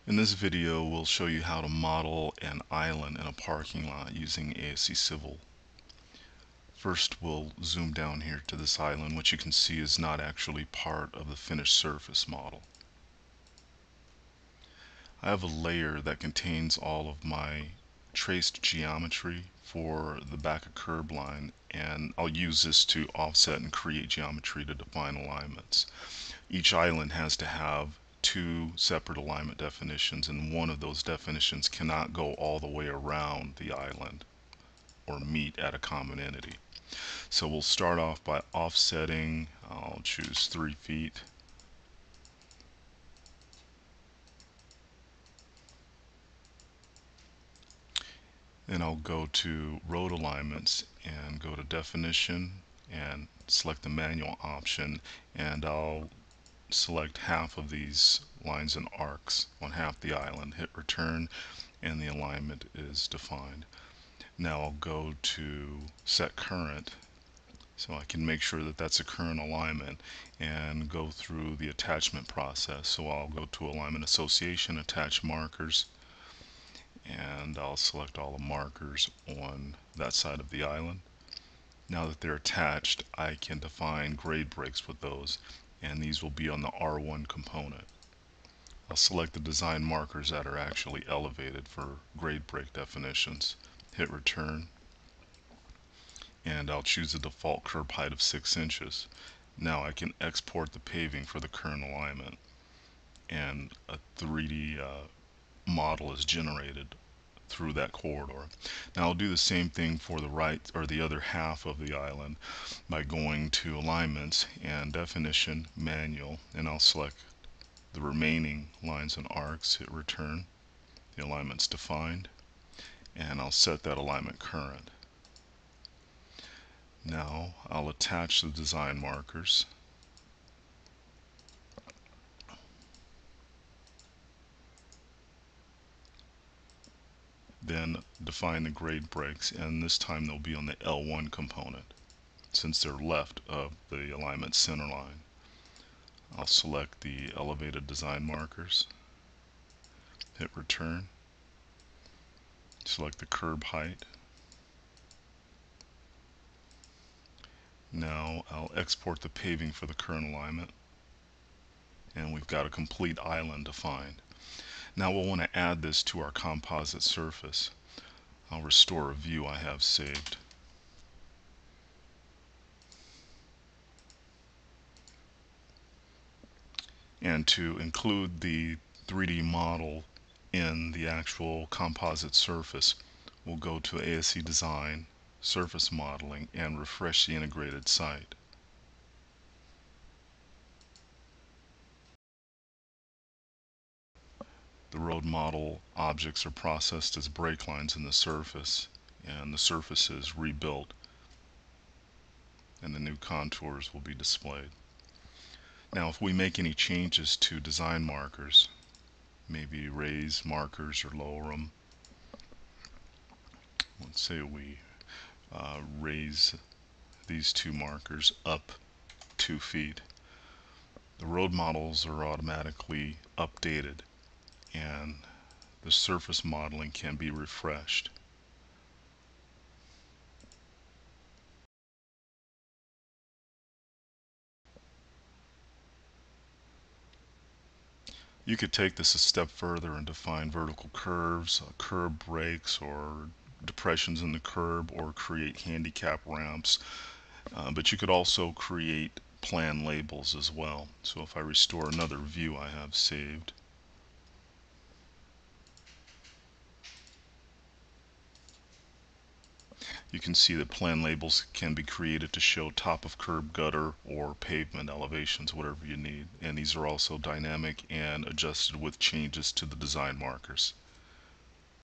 In this video, we'll show you how to model an island in a parking lot using ASC Civil. First, we'll zoom down here to this island, which you can see is not actually part of the finished surface model. I have a layer that contains all of my traced geometry for the back of curb line, and I'll use this to offset and create geometry to define alignments. Each island has to have two separate alignment definitions, and one of those definitions cannot go all the way around the island or meet at a common entity. So we'll start off by offsetting. I'll choose 3 feet. Then I'll go to road alignments and go to definition and select the manual option, and I'll select half of these lines and arcs on half the island, hit return, and the alignment is defined. Now I'll go to set current so I can make sure that that's a current alignment and go through the attachment process. So I'll go to alignment association, attach markers, and I'll select all the markers on that side of the island. Now that they're attached, I can define grade breaks with those, and these will be on the R1 component. I'll select the design markers that are actually elevated for grade break definitions, hit return, and I'll choose the default curb height of 6 inches. Now I can export the paving for the current alignment, and a 3D model is generated through that corridor. Now I'll do the same thing for the right or the other half of the island by going to alignments and definition, manual, and I'll select the remaining lines and arcs, hit return, the alignment's defined, and I'll set that alignment current. Now I'll attach the design markers. Then define the grade breaks, and this time they'll be on the L1 component since they're left of the alignment center line. I'll select the elevated design markers, hit return, select the curb height. Now I'll export the paving for the current alignment, and we've got a complete island defined. Now we'll want to add this to our composite surface. I'll restore a view I have saved. And to include the 3D model in the actual composite surface, we'll go to ASC Design, Surface Modeling, and refresh the integrated site. The road model objects are processed as break lines in the surface, and the surface is rebuilt, and the new contours will be displayed. Now if we make any changes to design markers, maybe raise markers or lower them, let's say we raise these two markers up 2 feet, the road models are automatically updated and the surface modeling can be refreshed. You could take this a step further and define vertical curves, curb breaks, or depressions in the curb, or create handicap ramps. But you could also create plan labels as well. So if I restore another view I have saved, you can see that plan labels can be created to show top of curb, gutter, or pavement elevations, whatever you need. And these are also dynamic and adjusted with changes to the design markers.